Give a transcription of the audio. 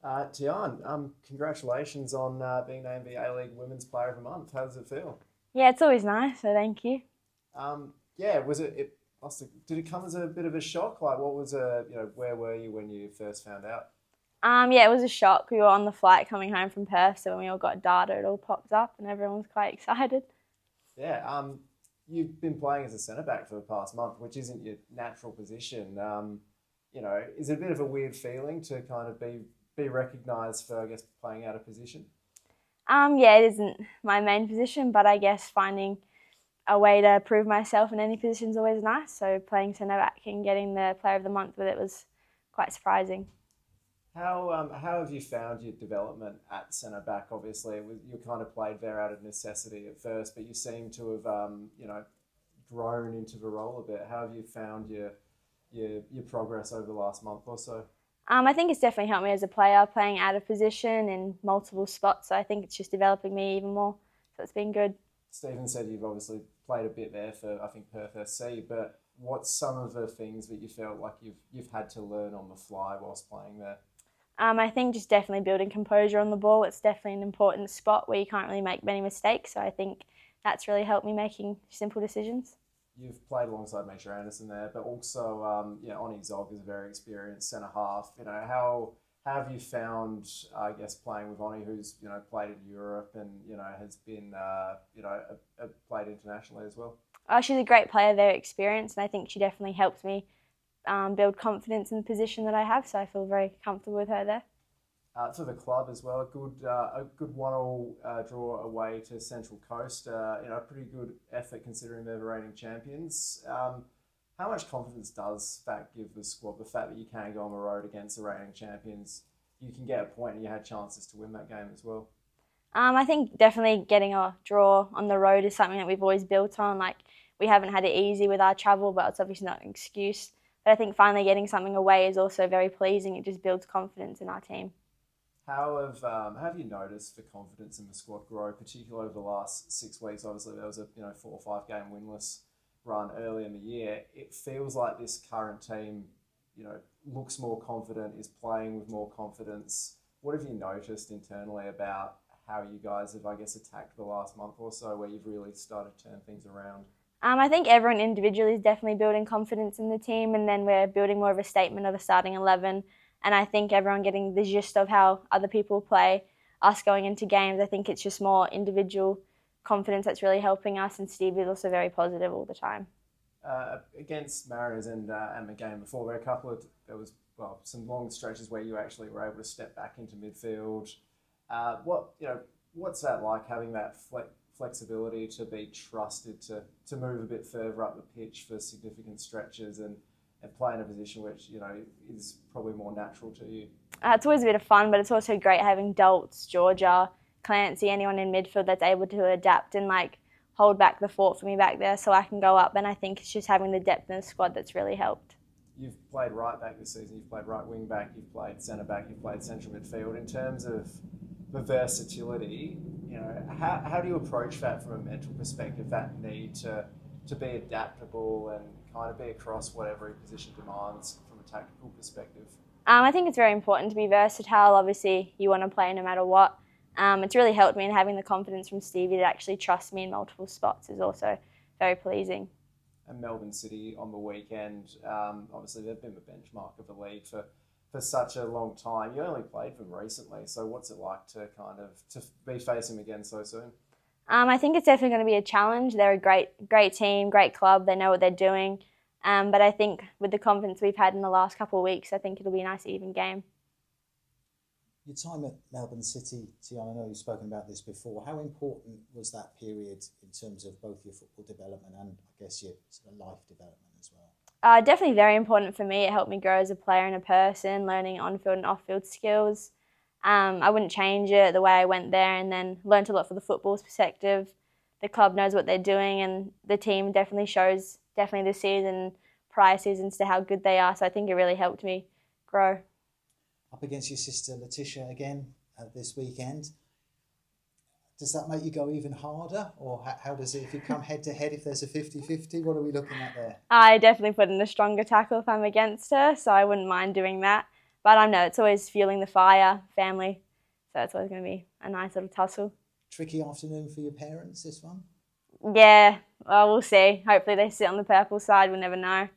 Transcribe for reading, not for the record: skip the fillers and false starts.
Tijan, congratulations on being named the A-League Women's Player of the Month. How does it feel? Yeah, it's always nice, so thank you. Yeah, did it come as a bit of a shock? Like, where were you when you first found out? Yeah, it was a shock. We were on the flight coming home from Perth, so when we all got data, it all popped up and everyone was quite excited. Yeah, you've been playing as a centre back for the past month, which isn't your natural position. Is it a bit of a weird feeling to kind of be recognised for, I guess, playing out of position? Yeah, it isn't my main position, but I guess finding a way to prove myself in any position is always nice. So playing centre back and getting the Player of the Month with it was quite surprising. How have you found your development at centre back? Obviously, you kind of played there out of necessity at first, but you seem to have grown into the role a bit. How have you found your progress over the last month or so? I think it's definitely helped me as a player, playing out of position in multiple spots. So I think it's just developing me even more. So it's been good. Stephen said you've obviously played a bit there for I think Perth SC, but what's some of the things that you felt like you've had to learn on the fly whilst playing there? I think just definitely building composure on the ball. It's definitely an important spot where you can't really make many mistakes. So I think that's really helped me making simple decisions. You've played alongside Major Anderson there, but also Oni Zog is a very experienced centre half. How have you found, I guess, playing with Oni, who's played in Europe and has been played internationally as well? She's a great player, very experienced, and I think she definitely helped me build confidence in the position that I have. So I feel very comfortable with her there. For the club as well, a good 1-1 draw away to Central Coast. A pretty good effort considering they're the reigning champions. How much confidence does that give the squad? The fact that you can go on the road against the reigning champions, you can get a point and you had chances to win that game as well. I think definitely getting a draw on the road is something that we've always built on. Like, we haven't had it easy with our travel, but it's obviously not an excuse. But I think finally getting something away is also very pleasing. It just builds confidence in our team. How have you noticed the confidence in the squad grow, particularly over the last 6 weeks? Obviously, there was a 4 or 5 game winless run early in the year. It feels like this current team, looks more confident, is playing with more confidence. What have you noticed internally about how you guys have, I guess, attacked the last month or so, where you've really started to turn things around? I think everyone individually is definitely building confidence in the team, and then we're building more of a statement of a starting 11. And I think everyone getting the gist of how other people play, us going into games, I think it's just more individual confidence that's really helping us. And Steve is also very positive all the time. Against Mariners and the game before, there was some long stretches where you actually were able to step back into midfield. What's that like, having that flexibility to be trusted to move a bit further up the pitch for significant stretches and play in a position which is probably more natural to you? It's always a bit of fun, but it's also great having Dolts, Georgia, Clancy, anyone in midfield that's able to adapt and hold back the fort for me back there so I can go up. And I think it's just having the depth in the squad that's really helped. You've played right back this season, you've played right wing back, you've played centre back, you've played central midfield. In terms of the versatility, how do you approach that from a mental perspective, that need to be adaptable and kind of be across what every position demands from a tactical perspective? I think it's very important to be versatile. Obviously, you want to play no matter what. It's really helped me, and having the confidence from Stevie to actually trust me in multiple spots is also very pleasing. And Melbourne City on the weekend, obviously they've been the benchmark of the league for such a long time. You only played them recently, so what's it like to to be facing them again so soon? I think it's definitely going to be a challenge. They're a great team, great club. They know what they're doing. But I think with the confidence we've had in the last couple of weeks, I think it'll be a nice even game. Your time at Melbourne City, Tiana, I know you've spoken about this before. How important was that period in terms of both your football development and, I guess, your sort of life development as well? Definitely very important for me. It helped me grow as a player and a person, learning on-field and off-field skills. I wouldn't change it, the way I went there, and then learnt a lot for the football's perspective. The club knows what they're doing, and the team definitely shows, definitely this season, prior seasons, to how good they are. So I think it really helped me grow. Up against your sister Leticia again this weekend. Does that make you go even harder? Or how does it, if you come head-to-head, if there's a 50-50, what are we looking at there? I definitely put in a stronger tackle if I'm against her, so I wouldn't mind doing that. But I know it's always fueling the fire, family. So it's always going to be a nice little tussle. Tricky afternoon for your parents, this one? Yeah, well, we'll see. Hopefully they sit on the purple side. We'll never know.